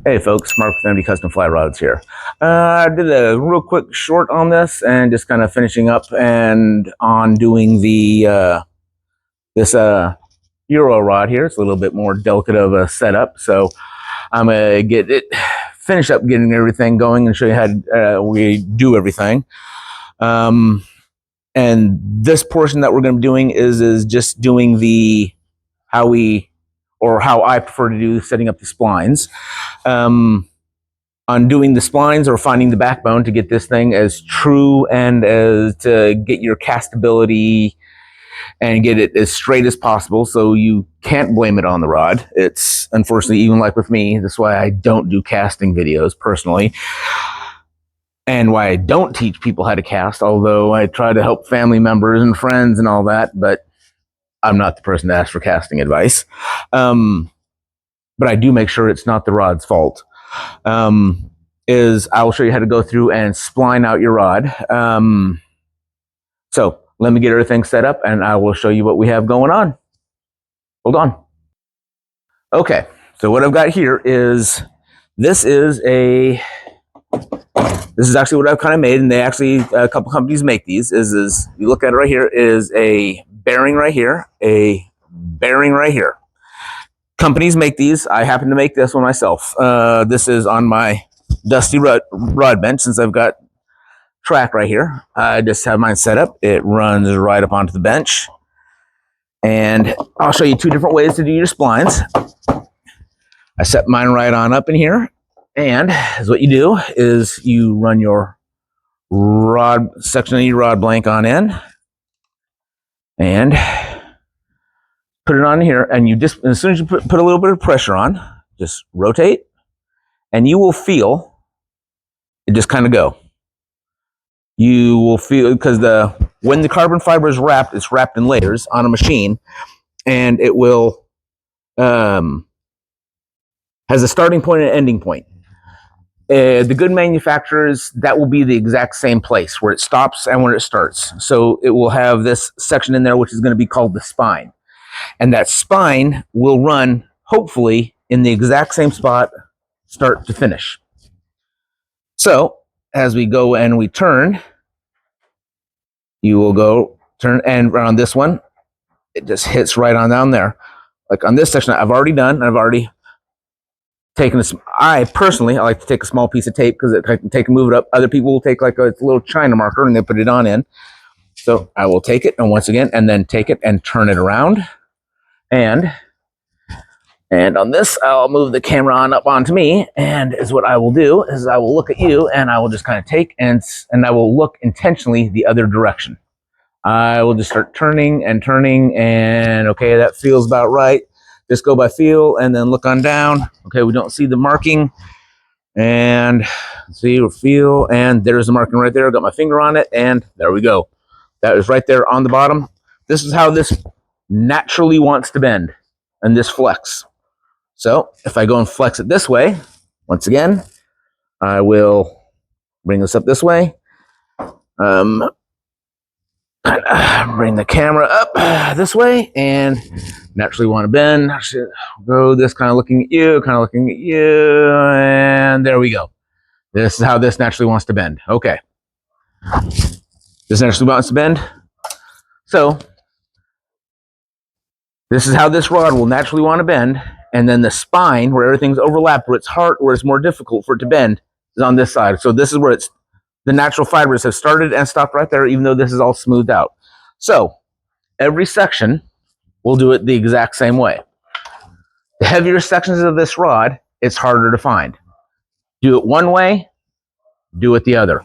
Hey folks, Mark with MD Custom Fly Rods here. I did a real quick short on this and just kind of finishing up and on doing the this Euro rod here. It's a little bit more delicate of a setup, so I'm gonna finish up getting everything going and show you how we do everything. And this portion that we're going to be doing is just doing how I prefer to do setting up the splines. On doing the splines or finding the backbone to get this thing as true and as to get your castability and get it as straight as possible, so you can't blame it on the rod. It's unfortunately, even like with me, that's why I don't do casting videos personally, and why I don't teach people how to cast, although I try to help family members and friends and all that, but I'm not the person to ask for casting advice. But I do make sure it's not the rod's fault. Is I will show you how to go through and spline out your rod. So let me get everything set up and I will show you what we have going on. Hold on. Okay, so what I've got here is, this is actually what I've kind of made, and they actually, a couple companies make these, is you look at it right here, is a bearing right here, a bearing right here. Companies make these. I happen to make this one myself. This is on my dusty rod bench, since I've got track right here. I just have mine set up. It runs right up onto the bench. And I'll show you two different ways to do your splines. I set mine right on up in here. And what you do is you run your section of your rod blank on in. And put it on here, and you just, as soon as you put a little bit of pressure on, just rotate, and you will feel it just kind of go. You will feel, because when the carbon fiber is wrapped, it's wrapped in layers on a machine, and it will has a starting point and an ending point. The good manufacturers, that will be the exact same place where it stops and where it starts. So it will have this section in there, which is going to be called the spine. And that spine will run, hopefully, in the exact same spot, start to finish. So, as we go and we turn, you will go turn, and on this one, it just hits right on down there. Like on this section, I've already taken this. I like to take a small piece of tape, because I can take and move it up. Other people will take like a little China marker and they put it on in. So I will take it, and once again, and then take it and turn it around. And on this, I'll move the camera on up onto me, and is what I will do is I will look at you, and I will just kind of take and I will look intentionally the other direction. I will just start turning and turning, and okay, that feels about right. Just go by feel, and then look on down. Okay, we don't see the marking, and see or feel, and there's the marking right there. I got my finger on it, and there we go. That is right there on the bottom. This is how this naturally wants to bend, and this flex. So if I go and flex it this way, once again, I will bring this up this way. Bring the camera up this way, and naturally want to bend. I should go this kind of looking at you, and there we go. This is how this naturally wants to bend. Okay. This naturally wants to bend. So this is how this rod will naturally want to bend, and then the spine, where everything's overlapped, where it's hard, where it's more difficult for it to bend, is on this side. So this is where the natural fibers have started and stopped right there, even though this is all smoothed out. So every section, we'll do it the exact same way. The heavier sections of this rod, it's harder to find. Do it one way, do it the other.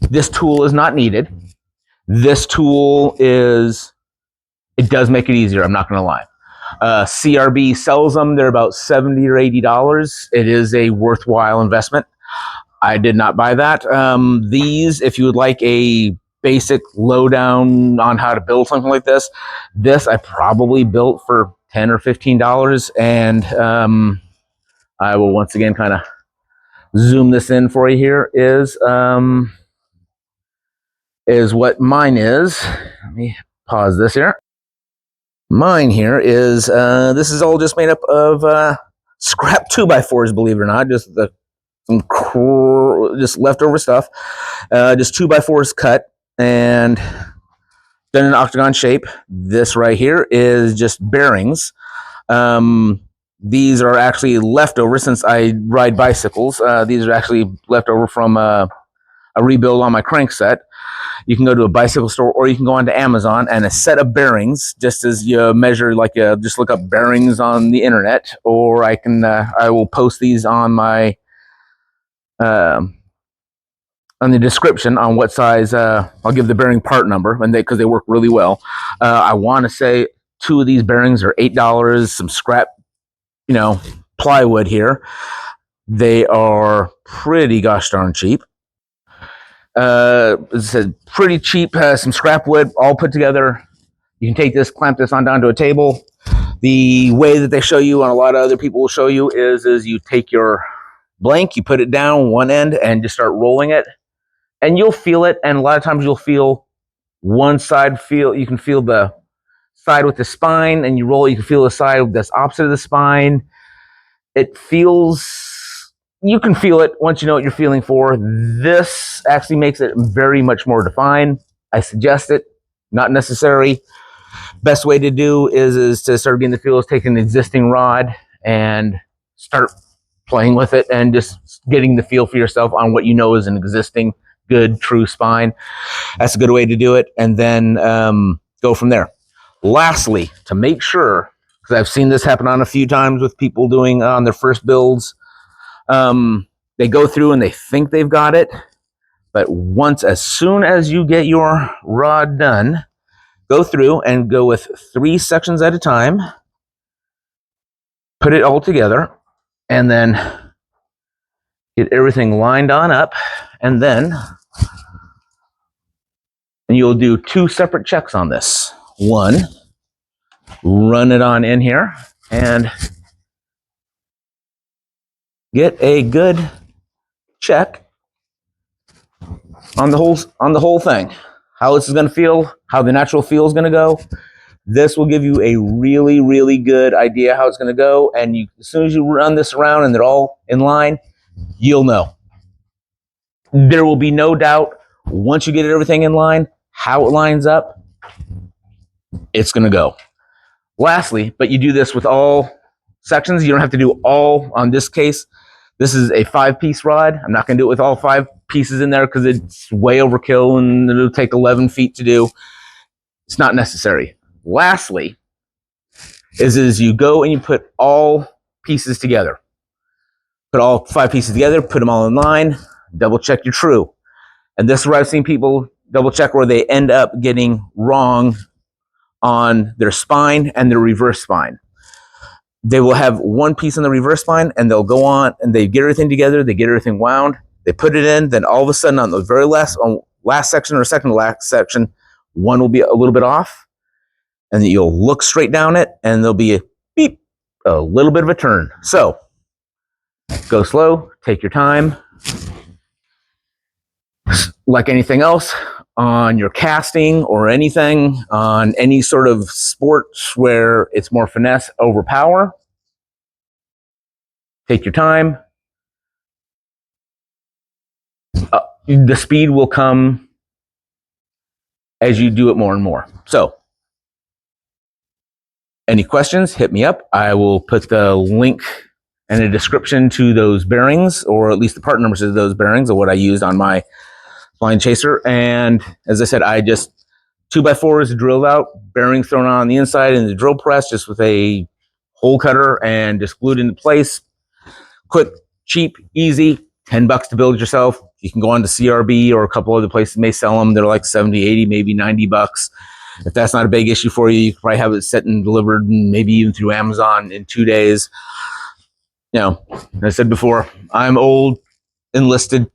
This tool is not needed. This tool it does make it easier, I'm not going to lie. CRB sells them. They're about $70 or $80. It is a worthwhile investment. I did not buy that. These, if you would like a basic lowdown on how to build something like this I probably built for $10 or $15. And I will once again kind of zoom this in for you here, is what mine is. Let me pause this here. Mine here is, this is all just made up of scrap 2x4s, believe it or not, just just leftover stuff, just 2x4s cut and done in an octagon shape. This right here is just bearings. These are actually leftover since I ride bicycles. These are actually leftover from a rebuild on my crankset. You can go to a bicycle store or you can go onto Amazon, and a set of bearings, just as you measure, like just look up bearings on the internet, or I will post these on my on the description on what size. I'll give the bearing part number, and because they work really well. I want to say 2 of these bearings are $8. Some scrap, plywood here. They are pretty gosh darn cheap. It's pretty cheap. Some scrap wood all put together. You can take this, clamp this on down to a table. The way that they show you, and a lot of other people will show you, is you take your blank, you put it down one end, and just start rolling it, and you'll feel it. And a lot of times you'll feel one side. You can feel the side with the spine, and you roll. You can feel the side that's opposite of the spine. You can feel it once you know what you're feeling for. This actually makes it very much more defined. I suggest it, not necessary. Best way to do is to start getting the feel is take an existing rod and start playing with it and just getting the feel for yourself on what you know is an existing good true spine. That's a good way to do it, and then go from there. Lastly, to make sure, because I've seen this happen on a few times with people doing on their first builds, they go through and they think they've got it, but as soon as you get your rod done, go through and go with 3 sections at a time, put it all together, and then get everything lined on up, and then you'll do 2 separate checks on this. One, run it on in here and get a good check on the whole thing. How this is going to feel, how the natural feel is going to go. This will give you a really, really good idea how it's going to go. And as soon as you run this around and they're all in line, you'll know. There will be no doubt once you get everything in line, how it lines up, it's going to go. Lastly, but you do this with all sections. You don't have to do all on this case. This is a 5-piece rod. I'm not going to do it with all 5 pieces in there because it's way overkill and it'll take 11 feet to do. It's not necessary. Lastly, is you go and you put all pieces together. Put all 5 pieces together, put them all in line, double check you're true. And this is where I've seen people double check where they end up getting wrong on their spine and their reverse spine. They will have one piece on the reverse spine and they'll go on and they get everything together, they get everything wound, they put it in, then all of a sudden on the very last section or second to last section, one will be a little bit off, and then you'll look straight down it and there'll be a little bit of a turn. So go slow, take your time. Like anything else, on your casting or anything, on any sort of sport where it's more finesse over power, take your time. The speed will come as you do it more and more. So, any questions, hit me up. I will put the link and a description to those bearings, or at least the part numbers of those bearings, of what I used on my Flying Chaser. And as I said, I just 2x4s drilled out, bearings thrown on the inside in the drill press, just with a hole cutter and just glued into place. Quick, cheap, easy, $10 to build yourself. You can go on to CRB or a couple other places may sell them. They're like 70, 80, maybe $90. If that's not a big issue for you, you can probably have it set and delivered, and maybe even through Amazon in 2 days. As I said before, I'm old, enlisted,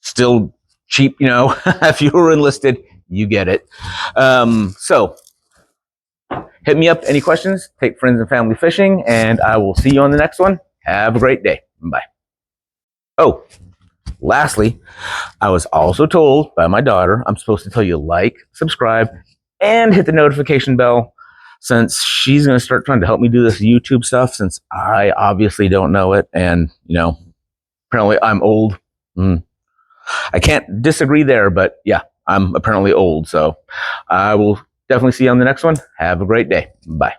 still cheap. If you were enlisted, you get it. So hit me up. Any questions? Take friends and family fishing, and I will see you on the next one. Have a great day. Bye. Oh, lastly, I was also told by my daughter I'm supposed to tell you like, subscribe, and hit the notification bell since she's going to start trying to help me do this YouTube stuff, since I obviously don't know it, and apparently I'm old. I can't disagree there, but yeah, I'm apparently old. So I will definitely see you on the next one. Have a great day. Bye.